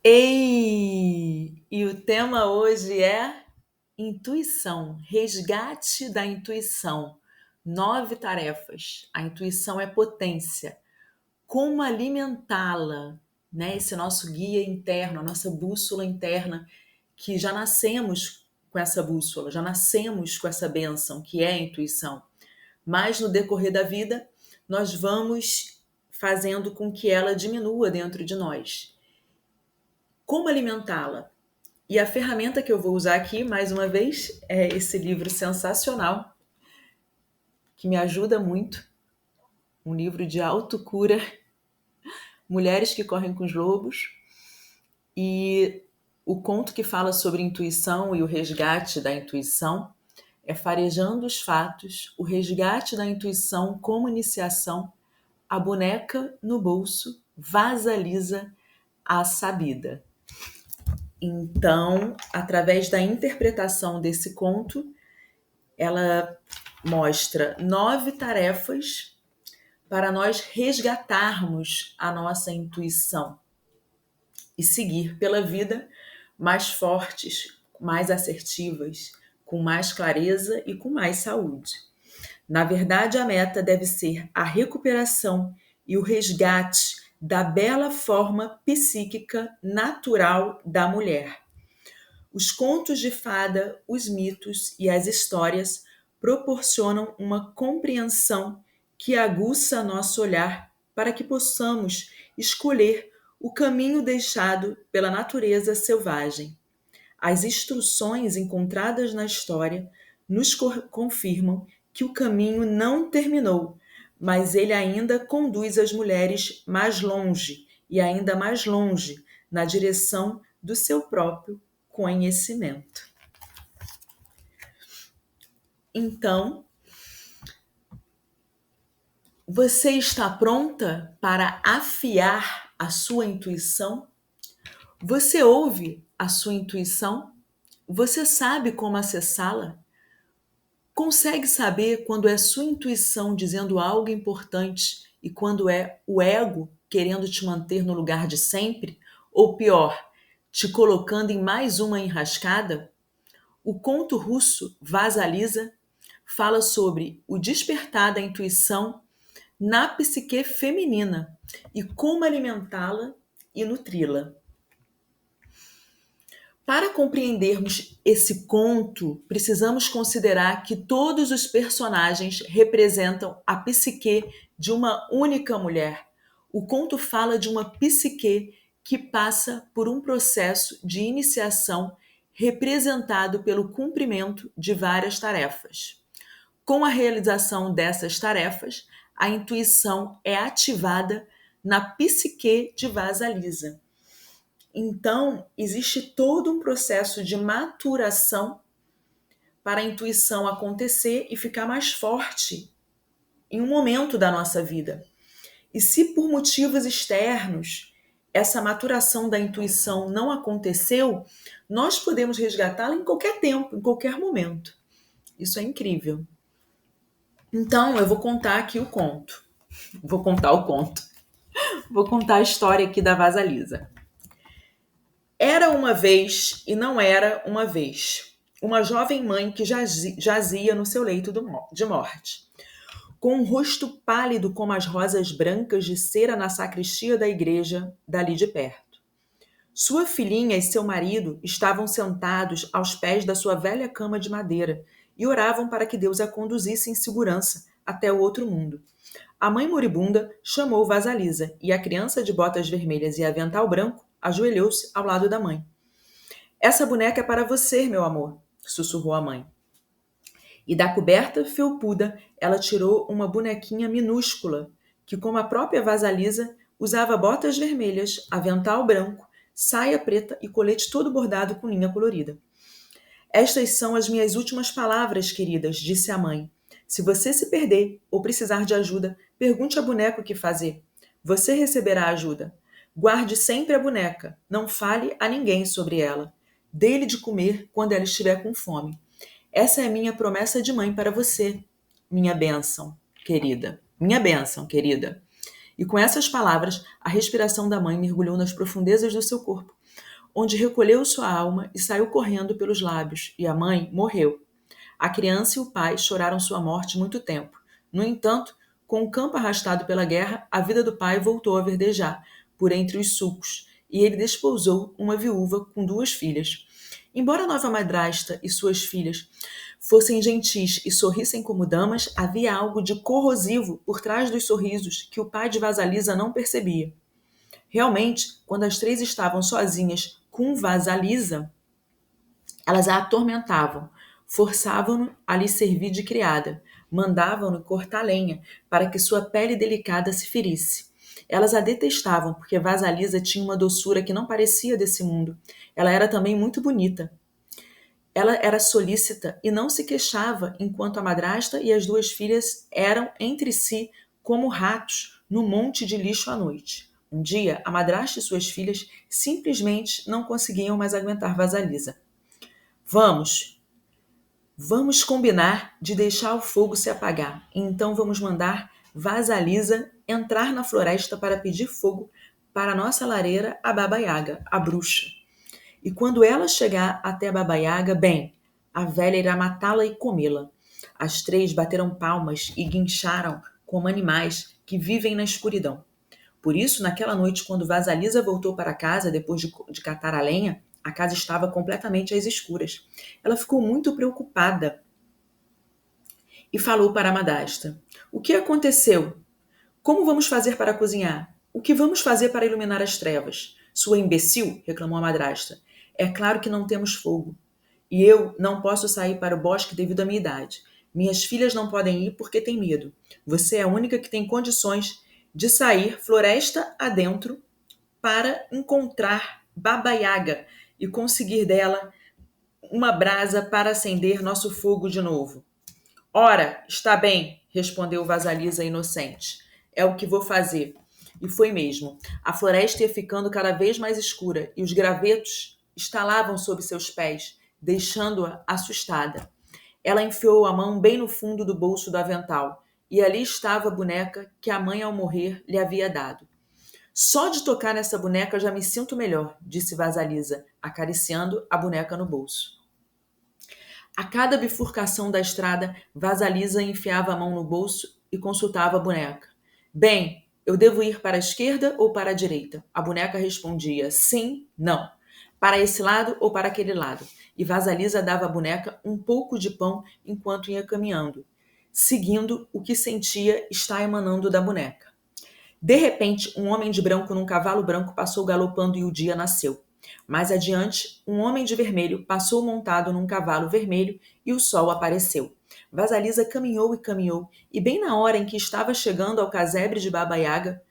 Ei! E o tema hoje é intuição, resgate da intuição. 9 tarefas. A intuição é potência. Como alimentá-la, né? Esse nosso guia interno, a nossa bússola interna, que já nascemos com essa bússola, já nascemos com essa bênção, que é a intuição. Mas no decorrer da vida, nós vamos fazendo com que ela diminua dentro de nós. Como alimentá-la? E a ferramenta que eu vou usar aqui, mais uma vez, é esse livro sensacional, que me ajuda muito. Um livro de autocura, Mulheres que Correm com os Lobos. E o conto que fala sobre intuição e o resgate da intuição é Farejando os Fatos, o resgate da intuição como iniciação, a boneca no bolso, Vasalisa a Sabida. Então, através da interpretação desse conto, ela mostra 9 tarefas para nós resgatarmos a nossa intuição e seguir pela vida mais fortes, mais assertivas, com mais clareza e com mais saúde. Na verdade, a meta deve ser a recuperação e o resgate da bela forma psíquica natural da mulher. Os contos de fada, os mitos e as histórias proporcionam uma compreensão que aguça nosso olhar para que possamos escolher o caminho deixado pela natureza selvagem. As instruções encontradas na história nos confirmam que o caminho não terminou, mas ele ainda conduz as mulheres mais longe e ainda mais longe na direção do seu próprio conhecimento. Então, você está pronta para afiar a sua intuição? Você ouve a sua intuição? Você sabe como acessá-la? Consegue saber quando é sua intuição dizendo algo importante e quando é o ego querendo te manter no lugar de sempre? Ou pior, te colocando em mais uma enrascada? O conto russo Vasalisa fala sobre o despertar da intuição na psique feminina e como alimentá-la e nutri-la. Para compreendermos esse conto, precisamos considerar que todos os personagens representam a psique de uma única mulher. O conto fala de uma psique que passa por um processo de iniciação representado pelo cumprimento de várias tarefas. Com a realização dessas tarefas, a intuição é ativada na psique de Vasalisa. Então, existe todo um processo de maturação para a intuição acontecer e ficar mais forte em um momento da nossa vida. E se por motivos externos essa maturação da intuição não aconteceu, nós podemos resgatá-la em qualquer tempo, em qualquer momento. Isso é incrível. Então, eu vou contar aqui o conto. Vou contar o conto. Vou contar a história aqui da Vasalisa. Era uma vez, e não era uma vez, uma jovem mãe que jazia no seu leito de morte, com um rosto pálido como as rosas brancas de cera na sacristia da igreja dali de perto. Sua filhinha e seu marido estavam sentados aos pés da sua velha cama de madeira e oravam para que Deus a conduzisse em segurança até o outro mundo. A mãe moribunda chamou Vasalisa e a criança de botas vermelhas e avental branco ajoelhou-se ao lado da mãe. Essa boneca é para você, meu amor, sussurrou a mãe. E da coberta felpuda ela tirou uma bonequinha minúscula, que, como a própria Vasalisa, usava botas vermelhas, avental branco, saia preta e colete todo bordado com linha colorida. Estas são as minhas últimas palavras, queridas, disse a mãe. Se você se perder ou precisar de ajuda, pergunte à boneca o que fazer. Você receberá ajuda. Guarde sempre a boneca. Não fale a ninguém sobre ela. Dê-lhe de comer quando ela estiver com fome. Essa é a minha promessa de mãe para você, minha bênção, querida. Minha bênção, querida. E com essas palavras, a respiração da mãe mergulhou nas profundezas do seu corpo, onde recolheu sua alma e saiu correndo pelos lábios, e a mãe morreu. A criança e o pai choraram sua morte muito tempo. No entanto, com o campo arrastado pela guerra, a vida do pai voltou a verdejar por entre os sulcos, e ele desposou uma viúva com 2 filhas. Embora a nova madrasta e suas filhas fossem gentis e sorrissem como damas, havia algo de corrosivo por trás dos sorrisos que o pai de Vasalisa não percebia. Realmente, quando as 3 estavam sozinhas com Vasalisa, elas a atormentavam, forçavam-no a lhe servir de criada, mandavam-no cortar lenha para que sua pele delicada se ferisse. Elas a detestavam porque Vasalisa tinha uma doçura que não parecia desse mundo. Ela era também muito bonita. Ela era solícita e não se queixava, enquanto a madrasta e as 2 filhas eram entre si como ratos no monte de lixo à noite. Um dia, a madrasta e suas filhas simplesmente não conseguiam mais aguentar Vasalisa. Vamos combinar de deixar o fogo se apagar, e então vamos mandar Vasalisa entrar na floresta para pedir fogo para nossa lareira, a Baba Yaga, a bruxa. E quando ela chegar até a Baba Yaga, bem, a velha irá matá-la e comê-la. As 3 bateram palmas e guincharam como animais que vivem na escuridão. Por isso, naquela noite, quando Vasalisa voltou para casa depois de catar a lenha, a casa estava completamente às escuras. Ela ficou muito preocupada e falou para a madrasta: "O que aconteceu? Como vamos fazer para cozinhar? O que vamos fazer para iluminar as trevas?" "Sua imbecil", reclamou a madrasta. "É claro que não temos fogo. E eu não posso sair para o bosque devido à minha idade. Minhas filhas não podem ir porque têm medo. Você é a única que tem condições de sair floresta adentro para encontrar Baba Yaga e conseguir dela uma brasa para acender nosso fogo de novo." "Ora, está bem", respondeu Vasalisa inocente. "É o que vou fazer." E foi mesmo. A floresta ia ficando cada vez mais escura e os gravetos estalavam sob seus pés, deixando-a assustada. Ela enfiou a mão bem no fundo do bolso do avental e ali estava a boneca que a mãe, ao morrer, lhe havia dado. "Só de tocar nessa boneca já me sinto melhor", disse Vasalisa, acariciando a boneca no bolso. A cada bifurcação da estrada, Vasalisa enfiava a mão no bolso e consultava a boneca. "Bem, eu devo ir para a esquerda ou para a direita?" A boneca respondia sim, não. "Para esse lado ou para aquele lado?" E Vasalisa dava à boneca um pouco de pão enquanto ia caminhando, seguindo o que sentia estar emanando da boneca. De repente, um homem de branco num cavalo branco passou galopando e o dia nasceu. Mais adiante, um homem de vermelho passou montado num cavalo vermelho e o sol apareceu. Vasalisa caminhou e caminhou, e bem na hora em que estava chegando ao casebre de Baba Yaga,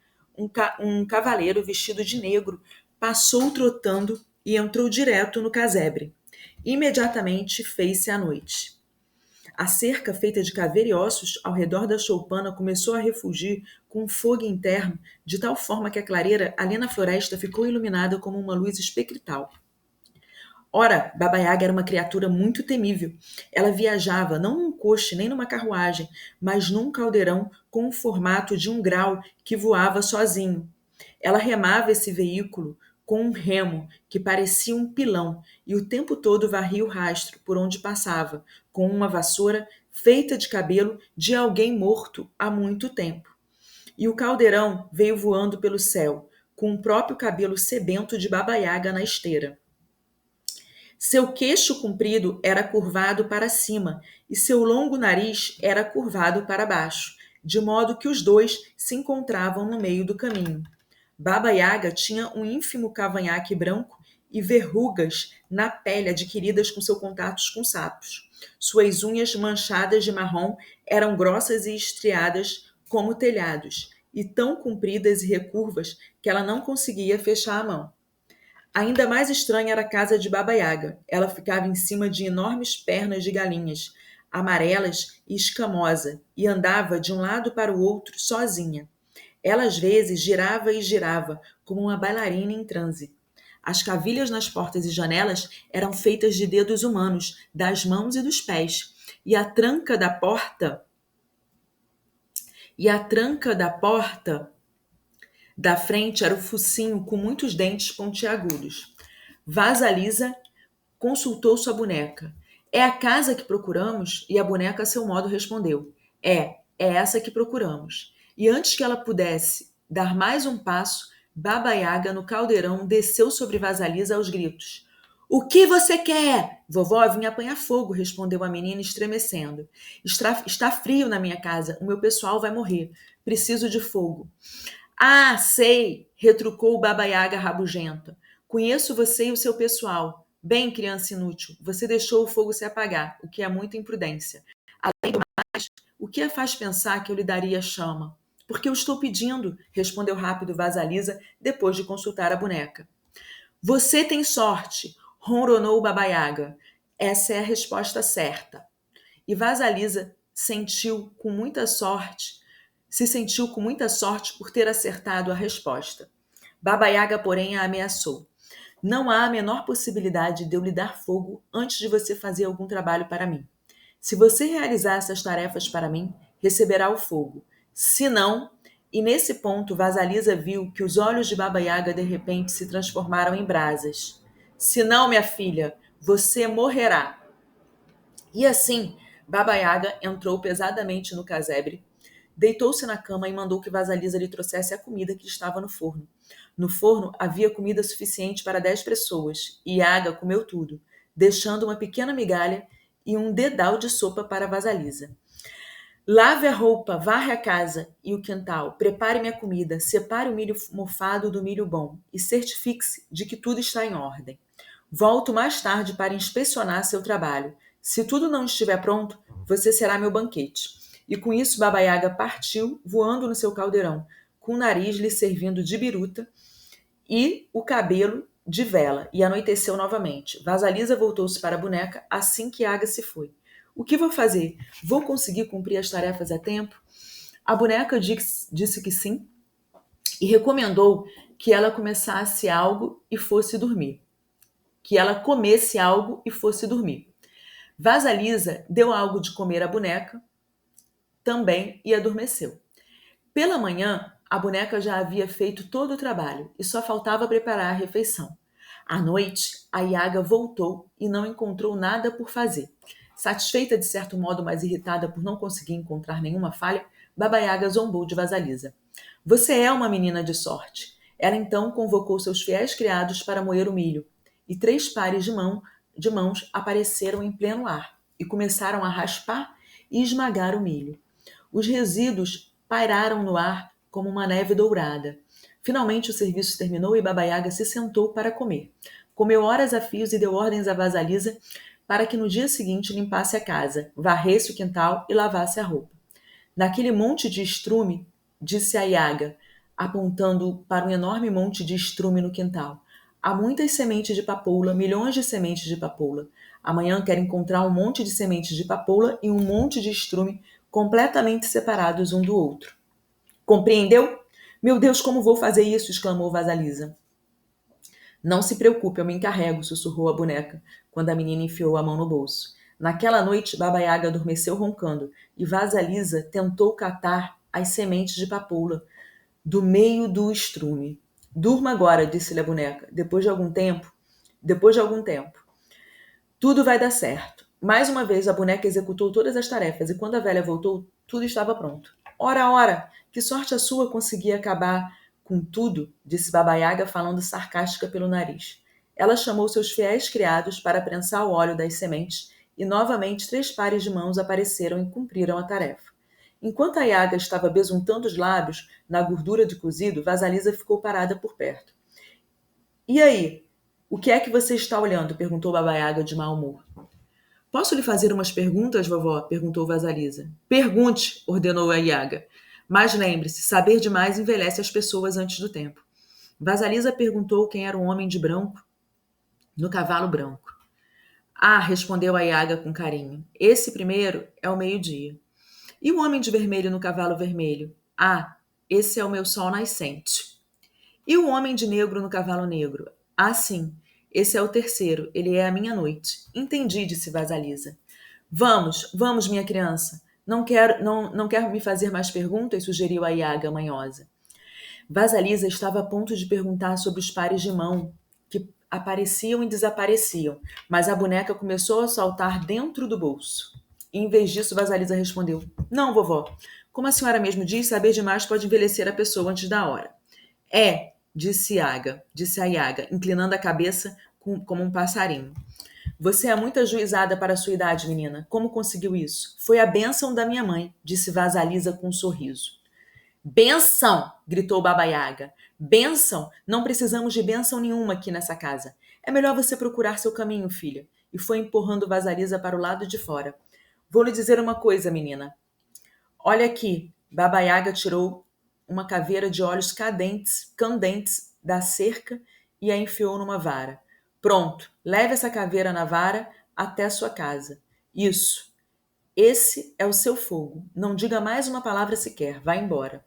um cavaleiro vestido de negro passou trotando e entrou direto no casebre. Imediatamente fez-se a noite. A cerca feita de caveira e ossos ao redor da choupana começou a refulgir com um fogo interno, de tal forma que a clareira ali na floresta ficou iluminada como uma luz espectral. Ora, Baba Yaga era uma criatura muito temível. Ela viajava não num coche nem numa carruagem, mas num caldeirão com o formato de um grau que voava sozinho. Ela remava esse veículo com um remo que parecia um pilão e o tempo todo varria o rastro por onde passava, com uma vassoura feita de cabelo de alguém morto há muito tempo. E o caldeirão veio voando pelo céu, com o próprio cabelo sebento de Baba Yaga na esteira. Seu queixo comprido era curvado para cima e seu longo nariz era curvado para baixo, de modo que os 2 se encontravam no meio do caminho. Baba Yaga tinha um ínfimo cavanhaque branco e verrugas na pele adquiridas com seus contatos com sapos. Suas unhas manchadas de marrom eram grossas e estriadas como telhados, e tão compridas e recurvas que ela não conseguia fechar a mão. Ainda mais estranha era a casa de Baba Yaga. Ela ficava em cima de enormes pernas de galinhas, amarelas e escamosa, e andava de um lado para o outro sozinha. Ela às vezes girava e girava, como uma bailarina em transe. As cavilhas nas portas e janelas eram feitas de dedos humanos, das mãos e dos pés, e a tranca da porta Da frente era o focinho com muitos dentes pontiagudos. Vasalisa consultou sua boneca. É a casa que procuramos? E a boneca, a seu modo, respondeu: é essa que procuramos. E antes que ela pudesse dar mais um passo, Baba Yaga, no caldeirão, desceu sobre Vasalisa aos gritos. O que você quer? Vovó, vim apanhar fogo, respondeu a menina, estremecendo. Está frio na minha casa, o meu pessoal vai morrer. Preciso de fogo. Ah, sei, retrucou o Baba Yaga rabugenta. Conheço você e o seu pessoal. Bem, criança inútil, você deixou o fogo se apagar, o que é muita imprudência. Além do mais, o que a faz pensar que eu lhe daria chama? Porque eu estou pedindo, respondeu rápido Vasalisa, depois de consultar a boneca. Você tem sorte, ronronou o Baba Yaga. Essa é a resposta certa. E Vasalisa se sentiu com muita sorte por ter acertado a resposta. Baba Yaga, porém, a ameaçou. Não há a menor possibilidade de eu lhe dar fogo antes de você fazer algum trabalho para mim. Se você realizar essas tarefas para mim, receberá o fogo. Se não, e nesse ponto Vasalisa viu que os olhos de Baba Yaga de repente se transformaram em brasas. Se não, minha filha, você morrerá. E assim, Baba Yaga entrou pesadamente no casebre, deitou-se na cama e mandou que Vasalisa lhe trouxesse a comida que estava no forno. No forno havia comida suficiente para 10 pessoas, e Yaga comeu tudo, deixando uma pequena migalha e um dedal de sopa para Vasalisa. Lave a roupa, varre a casa e o quintal, prepare minha comida, separe o milho mofado do milho bom e certifique-se de que tudo está em ordem. Volto mais tarde para inspecionar seu trabalho. Se tudo não estiver pronto, você será meu banquete. E com isso Baba Yaga partiu, voando no seu caldeirão, com o nariz lhe servindo de biruta e o cabelo de vela, e anoiteceu novamente. Vasalisa voltou-se para a boneca assim que Yaga se foi. O que vou fazer? Vou conseguir cumprir as tarefas a tempo? A boneca disse que sim e recomendou que ela começasse algo e fosse dormir. Que ela comesse algo e fosse dormir. Vasalisa deu algo de comer à boneca também e adormeceu. Pela manhã, a boneca já havia feito todo o trabalho e só faltava preparar a refeição. À noite, a Yaga voltou e não encontrou nada por fazer. Satisfeita de certo modo, mas irritada por não conseguir encontrar nenhuma falha, Baba Yaga zombou de Vasalisa. Você é uma menina de sorte. Ela então convocou seus fiéis criados para moer o milho, e 3 pares de mãos apareceram em pleno ar e começaram a raspar e esmagar o milho. Os resíduos pairaram no ar como uma neve dourada. Finalmente o serviço terminou e Baba Yaga se sentou para comer. Comeu horas a fios e deu ordens a Vasalisa para que no dia seguinte limpasse a casa, varresse o quintal e lavasse a roupa. Naquele monte de estrume, disse a Yaga, apontando para um enorme monte de estrume no quintal. Há muitas sementes de papoula, milhões de sementes de papoula. Amanhã quero encontrar um monte de sementes de papoula e um monte de estrume completamente separados um do outro. Compreendeu? Meu Deus, como vou fazer isso? Exclamou Vasalisa. Não se preocupe, eu me encarrego, sussurrou a boneca, quando a menina enfiou a mão no bolso. Naquela noite, Baba Yaga adormeceu roncando, e Vasalisa tentou catar as sementes de papoula do meio do estrume. Durma agora, disse-lhe a boneca, depois de algum tempo. Tudo vai dar certo. Mais uma vez, a boneca executou todas as tarefas, e quando a velha voltou, tudo estava pronto. Ora, ora, que sorte a sua conseguir acabar com tudo, disse Baba Yaga, falando sarcástica pelo nariz. Ela chamou seus fiéis criados para prensar o óleo das sementes, e novamente 3 pares de mãos apareceram e cumpriram a tarefa. Enquanto a Yaga estava besuntando os lábios na gordura de cozido, Vasalisa ficou parada por perto. E aí, o que é que você está olhando? Perguntou Baba Yaga de mau humor. Posso lhe fazer umas perguntas, vovó? Perguntou Vasalisa. Pergunte, ordenou a Yaga. Mas lembre-se, saber demais envelhece as pessoas antes do tempo. Vasalisa perguntou quem era o homem de branco no cavalo branco. Ah, respondeu a Yaga com carinho. Esse primeiro é o meio-dia. E o homem de vermelho no cavalo vermelho? Ah, esse é o meu sol nascente. E o homem de negro no cavalo negro? Ah, sim, esse é o terceiro, ele é a minha noite. Entendi, disse Vasalisa. Vamos, minha criança. Não quer me fazer mais perguntas? Sugeriu a Yaga manhosa. Vasalisa estava a ponto de perguntar sobre os pares de mão que apareciam e desapareciam, mas a boneca começou a saltar dentro do bolso. E, em vez disso, Vasalisa respondeu: Não, vovó. Como a senhora mesmo diz, saber demais pode envelhecer a pessoa antes da hora. É, disse a Yaga, inclinando a cabeça como um passarinho. Você é muito ajuizada para a sua idade, menina. Como conseguiu isso? Foi a bênção da minha mãe, disse Vasalisa com um sorriso. Bênção! Gritou Baba Yaga. Bênção? Não precisamos de bênção nenhuma aqui nessa casa. É melhor você procurar seu caminho, filha. E foi empurrando Vasalisa para o lado de fora. Vou lhe dizer uma coisa, menina. Olha aqui. Baba Yaga tirou uma caveira de olhos candentes da cerca e a enfiou numa vara. Pronto, leve essa caveira na vara até a sua casa. Isso. Esse é o seu fogo. Não diga mais uma palavra sequer. Vá embora.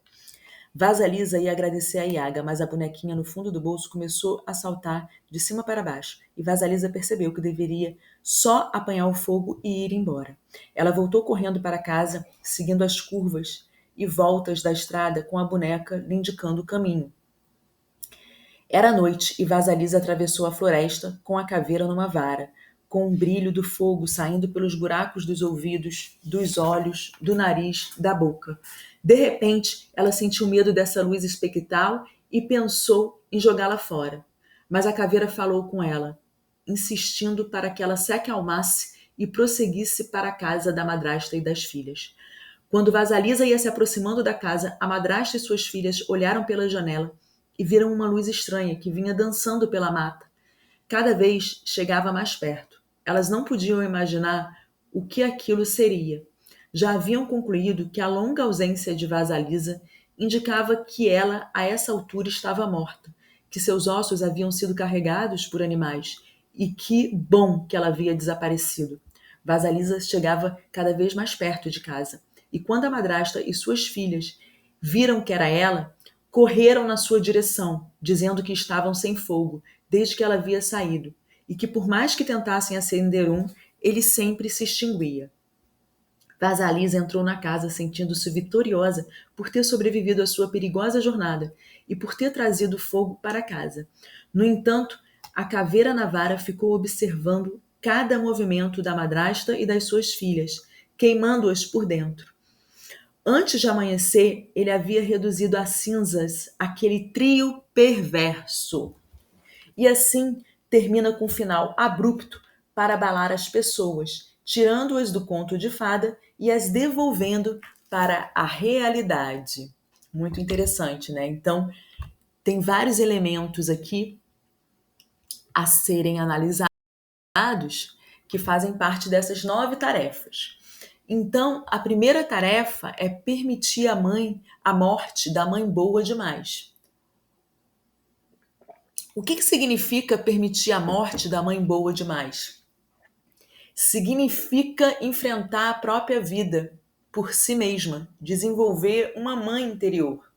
Vasalisa ia agradecer a Yaga, mas a bonequinha no fundo do bolso começou a saltar de cima para baixo, e Vasalisa percebeu que deveria só apanhar o fogo e ir embora. Ela voltou correndo para casa, seguindo as curvas e voltas da estrada com a boneca lhe indicando o caminho. Era noite e Vasalisa atravessou a floresta com a caveira numa vara, com o brilho do fogo saindo pelos buracos dos ouvidos, dos olhos, do nariz, da boca. De repente, ela sentiu medo dessa luz espectral e pensou em jogá-la fora. Mas a caveira falou com ela, insistindo para que ela se acalmasse e prosseguisse para a casa da madrasta e das filhas. Quando Vasalisa ia se aproximando da casa, a madrasta e suas filhas olharam pela janela e viram uma luz estranha que vinha dançando pela mata. Cada vez chegava mais perto. Elas não podiam imaginar o que aquilo seria. Já haviam concluído que a longa ausência de Vasalisa indicava que ela, a essa altura, estava morta, que seus ossos haviam sido carregados por animais, e que bom que ela havia desaparecido. Vasalisa chegava cada vez mais perto de casa, e quando a madrasta e suas filhas viram que era ela, correram na sua direção, dizendo que estavam sem fogo, desde que ela havia saído, e que por mais que tentassem acender um, ele sempre se extinguia. Vasalisa entrou na casa sentindo-se vitoriosa por ter sobrevivido à sua perigosa jornada e por ter trazido fogo para casa. No entanto, a caveira na vara ficou observando cada movimento da madrasta e das suas filhas, queimando-as por dentro. Antes de amanhecer, ele havia reduzido a cinzas aquele trio perverso. E assim termina com um final abrupto para abalar as pessoas, tirando-as do conto de fada e as devolvendo para a realidade. Muito interessante, né? Então, tem vários elementos aqui a serem analisados que fazem parte dessas 9 tarefas. Então, a primeira tarefa é permitir à mãe a morte da mãe boa demais. O que significa permitir a morte da mãe boa demais? Significa enfrentar a própria vida por si mesma, desenvolver uma mãe interior.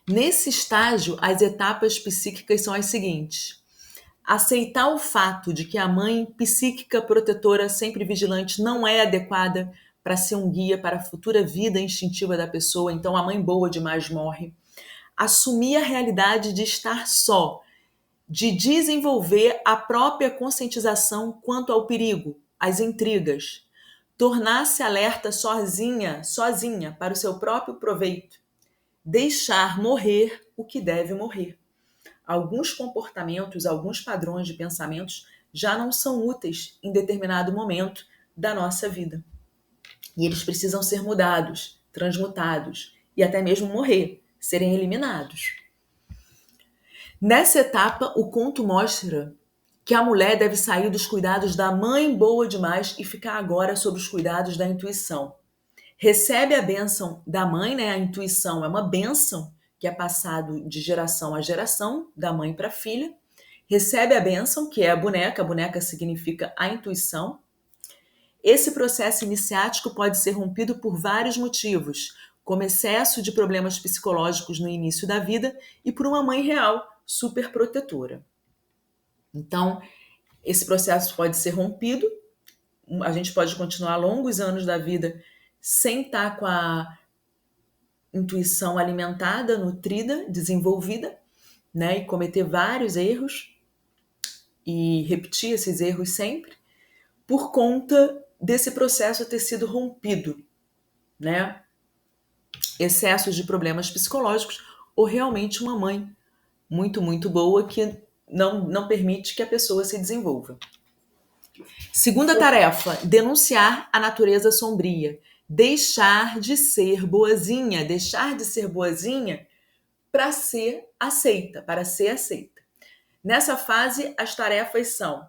Nesse estágio, as etapas psíquicas são as seguintes: aceitar o fato de que a mãe psíquica protetora, sempre vigilante, não é adequada para ser um guia para a futura vida instintiva da pessoa, então a mãe boa demais morre. Assumir a realidade de estar só, de desenvolver a própria conscientização quanto ao perigo, às intrigas, tornar-se alerta sozinha para o seu próprio proveito, deixar morrer o que deve morrer. Alguns comportamentos, alguns padrões de pensamentos já não são úteis em determinado momento da nossa vida. E eles precisam ser mudados, transmutados e até mesmo morrer, serem eliminados. Nessa etapa, o conto mostra que a mulher deve sair dos cuidados da mãe boa demais e ficar agora sob os cuidados da intuição. Recebe a bênção da mãe, né? A intuição é uma bênção que é passado de geração a geração, da mãe para a filha. Recebe a bênção, que é a boneca significa a intuição. Esse processo iniciático pode ser rompido por vários motivos, como excesso de problemas psicológicos no início da vida e por uma mãe real, super protetora. Então, esse processo pode ser rompido, a gente pode continuar longos anos da vida sem estar com a intuição alimentada, nutrida, desenvolvida, né? E cometer vários erros e repetir esses erros sempre, por conta desse processo ter sido rompido, né? Excessos de problemas psicológicos ou realmente uma mãe muito, muito boa que não permite que a pessoa se desenvolva. Segunda tarefa, denunciar a natureza sombria. Deixar de ser boazinha para ser aceita, Nessa fase, as tarefas são: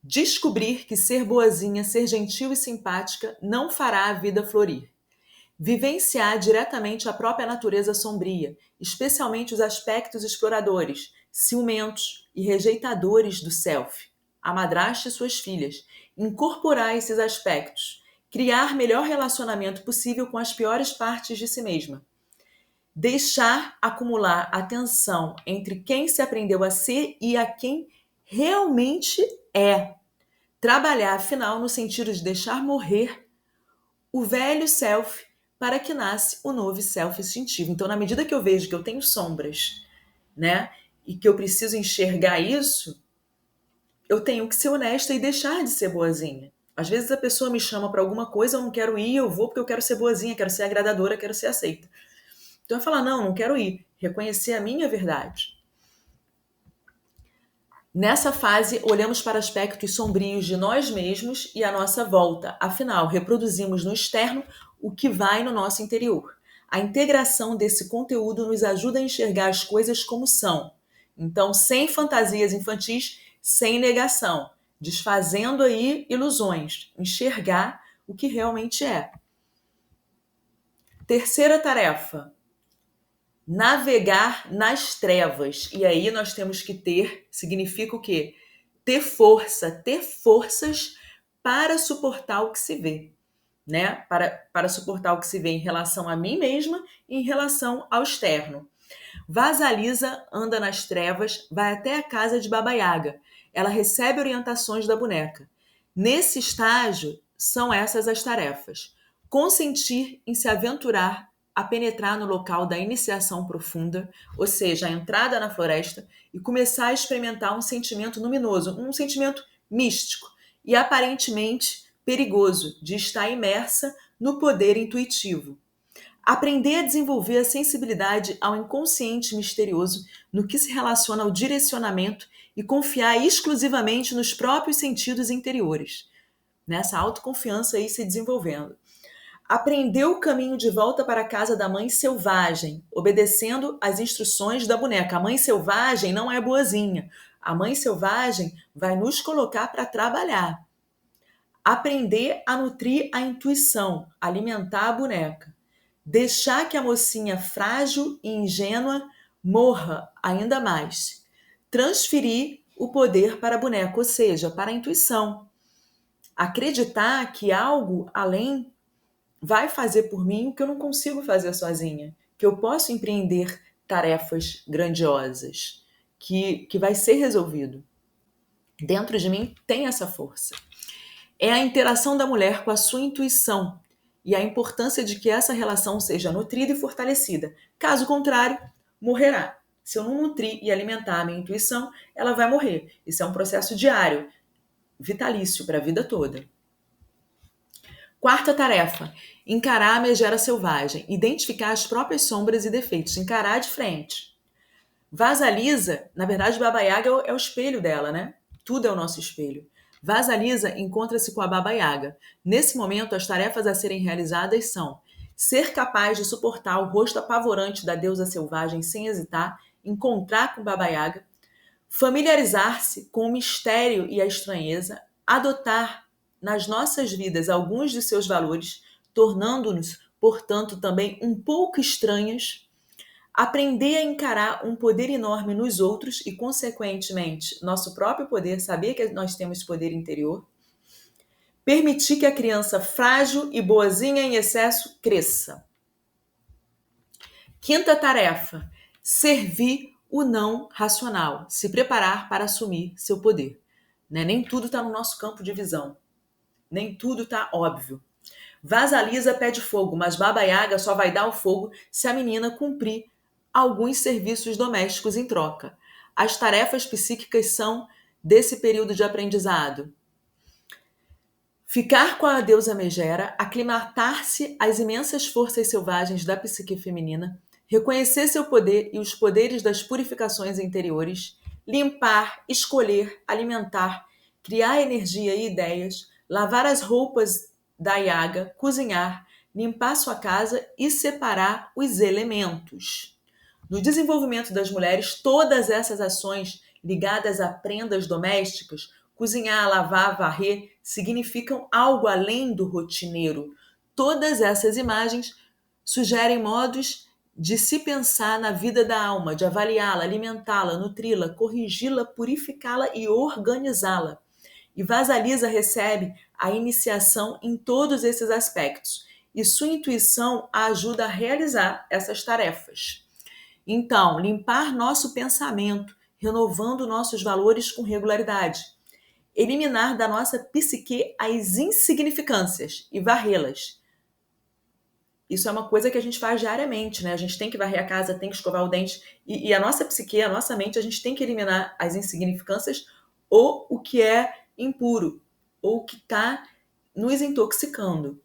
descobrir que ser boazinha, ser gentil e simpática não fará a vida florir. Vivenciar diretamente a própria natureza sombria, especialmente os aspectos exploradores, ciumentos e rejeitadores do self, a madrasta e suas filhas. Incorporar esses aspectos, criar melhor relacionamento possível com as piores partes de si mesma. Deixar acumular a tensão entre quem se aprendeu a ser e a quem realmente é. Trabalhar, afinal, no sentido de deixar morrer o velho self para que nasce o novo self instintivo. Então, na medida que eu vejo que eu tenho sombras, né, e que eu preciso enxergar isso, eu tenho que ser honesta e deixar de ser boazinha. Às vezes a pessoa me chama para alguma coisa, eu não quero ir, eu vou porque eu quero ser boazinha, quero ser agradadora, quero ser aceita. Então eu falar, não quero ir. Reconhecer a minha verdade. Nessa fase, olhamos para aspectos sombrios de nós mesmos e à nossa volta. Afinal, reproduzimos no externo o que vai no nosso interior. A integração desse conteúdo nos ajuda a enxergar as coisas como são. Então, sem fantasias infantis, sem negação, desfazendo aí ilusões, enxergar o que realmente é. Terceira tarefa, navegar nas trevas. E aí nós temos que ter, significa o quê? Ter forças para suportar o que se vê, né? Para suportar o que se vê em relação a mim mesma e em relação ao externo. Vasalisa anda nas trevas, vai até a casa de Baba Yaga. Ela recebe orientações da boneca. Nesse estágio, são essas as tarefas. Consentir em se aventurar a penetrar no local da iniciação profunda, ou seja, a entrada na floresta, e começar a experimentar um sentimento luminoso, um sentimento místico e aparentemente perigoso de estar imersa no poder intuitivo. Aprender a desenvolver a sensibilidade ao inconsciente misterioso no que se relaciona ao direcionamento e confiar exclusivamente nos próprios sentidos interiores. Nessa autoconfiança aí se desenvolvendo. Aprender o caminho de volta para a casa da mãe selvagem, obedecendo às instruções da boneca. A mãe selvagem não é boazinha. A mãe selvagem vai nos colocar para trabalhar. Aprender a nutrir a intuição, alimentar a boneca. Deixar que a mocinha frágil e ingênua morra ainda mais. Transferir o poder para a boneca, ou seja, para a intuição. Acreditar que algo além vai fazer por mim o que eu não consigo fazer sozinha, que eu posso empreender tarefas grandiosas, que vai ser resolvido. Dentro de mim tem essa força. É a interação da mulher com a sua intuição e a importância de que essa relação seja nutrida e fortalecida. Caso contrário, morrerá. Se eu não nutrir e alimentar a minha intuição, ela vai morrer. Isso é um processo diário, vitalício para a vida toda. Quarta tarefa, encarar a megera selvagem, identificar as próprias sombras e defeitos, encarar de frente. Vasalisa, na verdade, Baba Yaga é o espelho dela, né? Tudo é o nosso espelho. Vasalisa encontra-se com a Baba Yaga. Nesse momento, as tarefas a serem realizadas são ser capaz de suportar o rosto apavorante da deusa selvagem sem hesitar, encontrar com Baba Yaga, familiarizar-se com o mistério e a estranheza, adotar nas nossas vidas alguns de seus valores, tornando-nos, portanto, também um pouco estranhas, aprender a encarar um poder enorme nos outros e, consequentemente, nosso próprio poder, saber que nós temos poder interior, permitir que a criança frágil e boazinha em excesso cresça. Quinta tarefa, servir o não racional, se preparar para assumir seu poder. Nem tudo está no nosso campo de visão, nem tudo está óbvio. Vasalisa pede fogo, mas Baba Yaga só vai dar o fogo se a menina cumprir alguns serviços domésticos em troca. As tarefas psíquicas são desse período de aprendizado: ficar com a deusa Megera, aclimatar-se às imensas forças selvagens da psique feminina, reconhecer seu poder e os poderes das purificações interiores, limpar, escolher, alimentar, criar energia e ideias, lavar as roupas da Yaga, cozinhar, limpar sua casa e separar os elementos. No desenvolvimento das mulheres, todas essas ações ligadas a prendas domésticas, cozinhar, lavar, varrer, significam algo além do rotineiro. Todas essas imagens sugerem modos de se pensar na vida da alma, de avaliá-la, alimentá-la, nutri-la, corrigi-la, purificá-la e organizá-la. E Vasalisa recebe a iniciação em todos esses aspectos, e sua intuição a ajuda a realizar essas tarefas. Então, limpar nosso pensamento, renovando nossos valores com regularidade. Eliminar da nossa psique as insignificâncias e varrê-las. Isso é uma coisa que a gente faz diariamente, né? A gente tem que varrer a casa, tem que escovar o dente. E a nossa psique, a nossa mente, a gente tem que eliminar as insignificâncias ou o que é impuro, ou o que está nos intoxicando.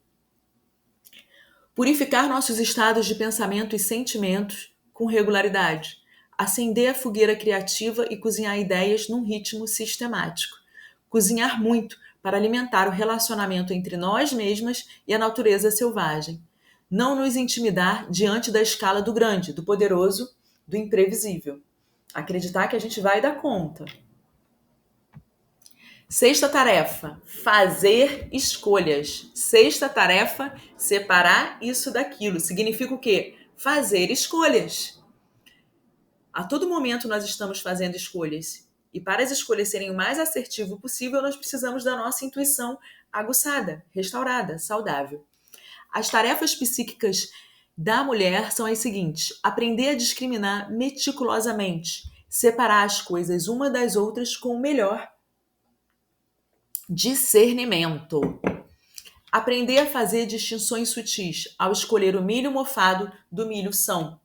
Purificar nossos estados de pensamento e sentimentos com regularidade. Acender a fogueira criativa e cozinhar ideias num ritmo sistemático. Cozinhar muito para alimentar o relacionamento entre nós mesmas e a natureza selvagem. Não nos intimidar diante da escala do grande, do poderoso, do imprevisível. Acreditar que a gente vai dar conta. Sexta tarefa, fazer escolhas. Sexta tarefa, separar isso daquilo. Significa o quê? Fazer escolhas. A todo momento nós estamos fazendo escolhas. E para as escolhas serem o mais assertivo possível, nós precisamos da nossa intuição aguçada, restaurada, saudável. As tarefas psíquicas da mulher são as seguintes: aprender a discriminar meticulosamente, separar as coisas uma das outras com o melhor discernimento. Aprender a fazer distinções sutis ao escolher o milho mofado do milho são.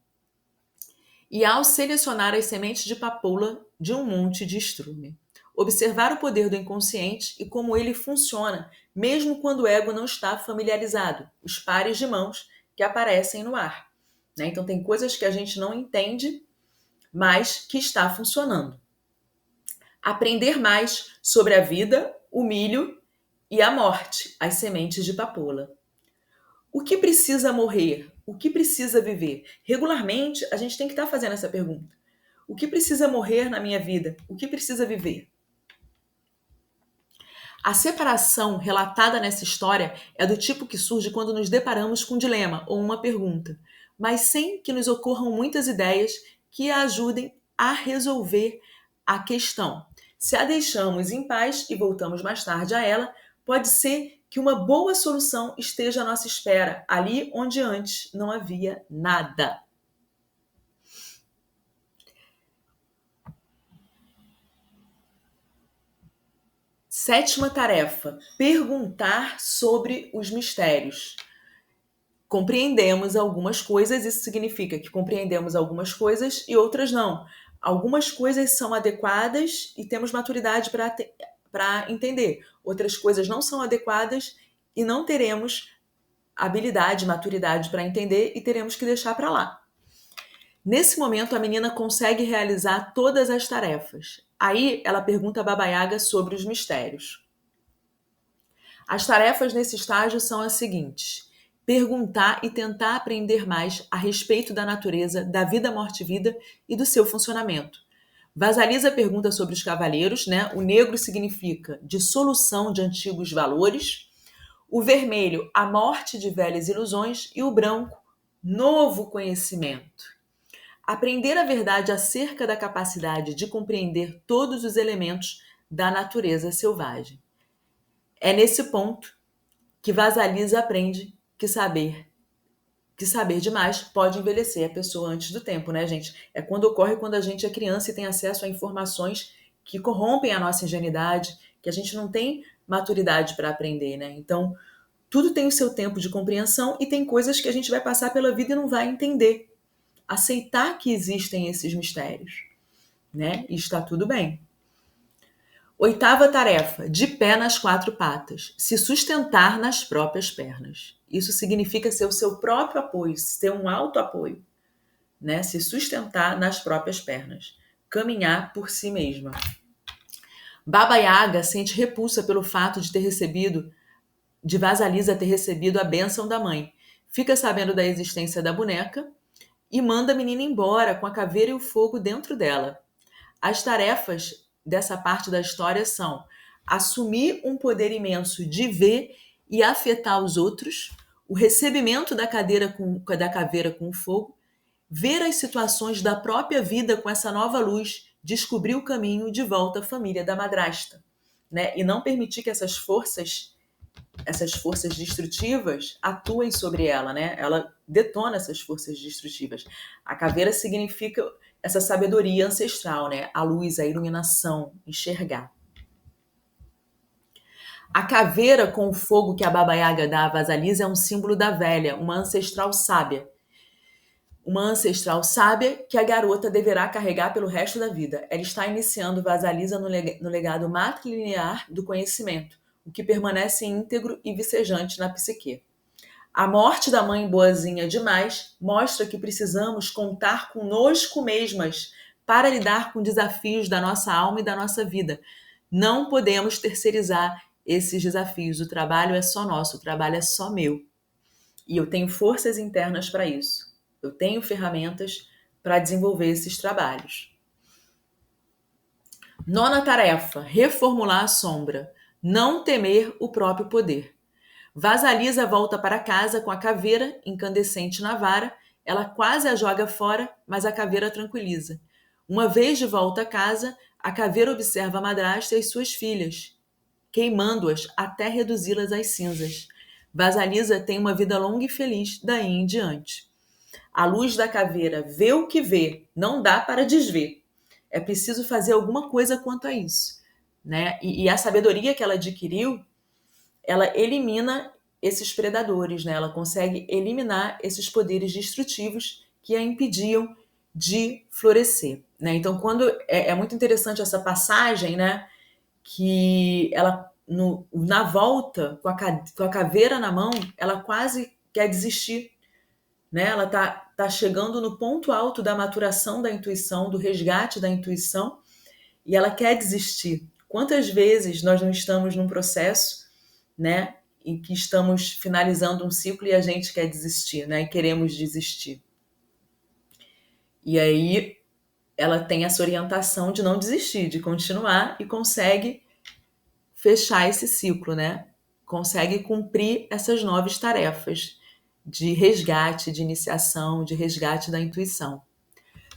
E ao selecionar as sementes de papoula de um monte de estrume. Observar o poder do inconsciente e como ele funciona, mesmo quando o ego não está familiarizado. Os pares de mãos que aparecem no ar. Né? Então tem coisas que a gente não entende, mas que está funcionando. Aprender mais sobre a vida, o milho e a morte, as sementes de papoula. O que precisa morrer? O que precisa viver? Regularmente, a gente tem que estar fazendo essa pergunta. O que precisa morrer na minha vida? O que precisa viver? A separação relatada nessa história é do tipo que surge quando nos deparamos com um dilema ou uma pergunta, mas sem que nos ocorram muitas ideias que a ajudem a resolver a questão. Se a deixamos em paz e voltamos mais tarde a ela, pode ser que uma boa solução esteja à nossa espera, ali onde antes não havia nada. Sétima tarefa: perguntar sobre os mistérios. Compreendemos algumas coisas, isso significa que compreendemos algumas coisas e outras não. Algumas coisas são adequadas e temos maturidade para entender. Outras coisas não são adequadas e não teremos habilidade, maturidade para entender e teremos que deixar para lá. Nesse momento, a menina consegue realizar todas as tarefas. Aí, ela pergunta a Baba Yaga sobre os mistérios. As tarefas nesse estágio são as seguintes: perguntar e tentar aprender mais a respeito da natureza, da vida, morte e vida e do seu funcionamento. Vasalisa pergunta sobre os cavaleiros, né? O negro significa dissolução de antigos valores, o vermelho, a morte de velhas ilusões, e o branco, novo conhecimento. Aprender a verdade acerca da capacidade de compreender todos os elementos da natureza selvagem. É nesse ponto que Vasalisa aprende que saber demais pode envelhecer a pessoa antes do tempo, né, gente? É quando ocorre quando a gente é criança e tem acesso a informações que corrompem a nossa ingenuidade, que a gente não tem maturidade para aprender, né? Então, Tudo tem o seu tempo de compreensão e tem coisas que a gente vai passar pela vida e não vai entender. Aceitar que existem esses mistérios, né? E está tudo bem. 8ª tarefa, de pé nas 4 patas, se sustentar nas próprias pernas. Isso significa ser o seu próprio apoio, ter um auto-apoio, né? Se sustentar nas próprias pernas, caminhar por si mesma. Baba Yaga sente repulsa pelo fato de Vasalisa ter recebido a bênção da mãe. Fica sabendo da existência da boneca e manda a menina embora com a caveira e o fogo dentro dela. As tarefas dessa parte da história são assumir um poder imenso de ver e afetar os outros, o recebimento da caveira com o fogo, ver as situações da própria vida com essa nova luz, descobrir o caminho de volta à família da madrasta, né? E não permitir que essas forças destrutivas atuem sobre ela, né? Ela detona essas forças destrutivas. A caveira significa essa sabedoria ancestral, né? A luz, a iluminação, enxergar. A caveira com o fogo que a Baba Yaga dá a Vasalisa é um símbolo da velha, uma ancestral sábia. Uma ancestral sábia que a garota deverá carregar pelo resto da vida. Ela está iniciando Vasalisa no legado matrilinear do conhecimento, o que permanece íntegro e vicejante na psique. A morte da mãe boazinha demais mostra que precisamos contar conosco mesmas para lidar com desafios da nossa alma e da nossa vida. Não podemos terceirizar esses desafios. O trabalho é só nosso, o trabalho é só meu. E eu tenho forças internas para isso. Eu tenho ferramentas para desenvolver esses trabalhos. 9ª tarefa, reformular a sombra. Não temer o próprio poder. Vasalisa volta para casa com a caveira incandescente na vara. Ela quase a joga fora, mas a caveira a tranquiliza. Uma vez de volta a casa, a caveira observa a madrasta e as suas filhas, queimando-as até reduzi-las às cinzas. Vasalisa tem uma vida longa e feliz daí em diante. A luz da caveira vê o que vê, não dá para desver. É preciso fazer alguma coisa quanto a isso, né? E a sabedoria que ela adquiriu, ela elimina esses predadores, né? Ela consegue eliminar esses poderes destrutivos que a impediam de florescer, né? Então, quando é muito interessante essa passagem, né? Que ela na volta com a caveira na mão, ela quase quer desistir, né? Ela tá chegando no ponto alto da maturação da intuição, do resgate da intuição, e ela quer desistir. Quantas vezes nós não estamos num processo, né, em que estamos finalizando um ciclo e a gente quer desistir, né, e queremos desistir. E aí ela tem essa orientação de não desistir, de continuar e consegue fechar esse ciclo, né? Consegue cumprir essas 9 tarefas de resgate, de iniciação, de resgate da intuição.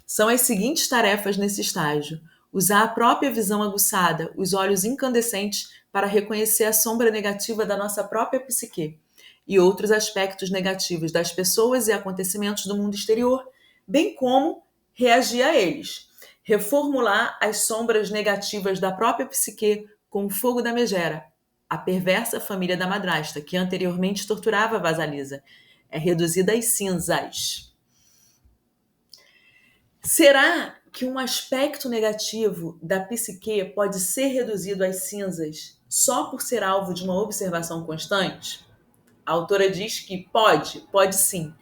São as seguintes tarefas nesse estágio: usar a própria visão aguçada, os olhos incandescentes para reconhecer a sombra negativa da nossa própria psique e outros aspectos negativos das pessoas e acontecimentos do mundo exterior, bem como reagir a eles. Reformular as sombras negativas da própria psique com o fogo da megera, a perversa família da madrasta, que anteriormente torturava Vasalisa. É reduzida às cinzas. Será que um aspecto negativo da psique pode ser reduzido às cinzas só por ser alvo de uma observação constante? A autora diz que pode sim.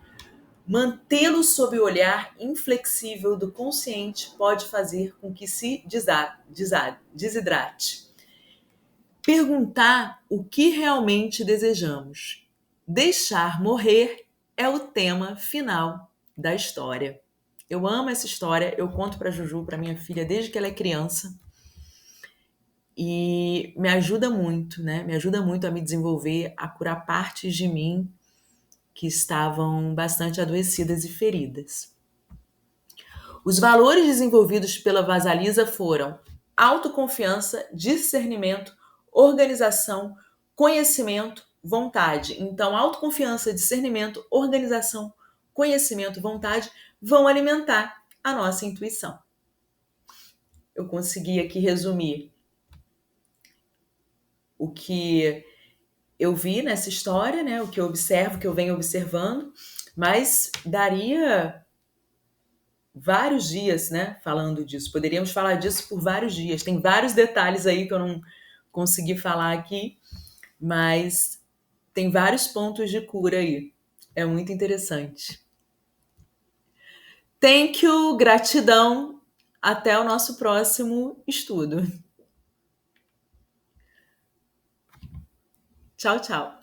Mantê-lo sob o olhar inflexível do consciente pode fazer com que se desidrate. Perguntar o que realmente desejamos. Deixar morrer é o tema final da história. Eu amo essa história, eu conto para Juju, para minha filha, desde que ela é criança. E me ajuda muito, né? Me ajuda muito a me desenvolver, a curar partes de mim que estavam bastante adoecidas e feridas. Os valores desenvolvidos pela Vasalisa foram autoconfiança, discernimento, organização, conhecimento, vontade. Então, autoconfiança, discernimento, organização, conhecimento, vontade vão alimentar a nossa intuição. Eu consegui aqui resumir o que eu vi nessa história, né, o que eu observo, o que eu venho observando, mas daria vários dias, né, falando disso. Poderíamos falar disso por vários dias. Tem vários detalhes aí que eu não consegui falar aqui, mas tem vários pontos de cura aí. É muito interessante. Thank you, gratidão. Até o nosso próximo estudo. Tchau, tchau.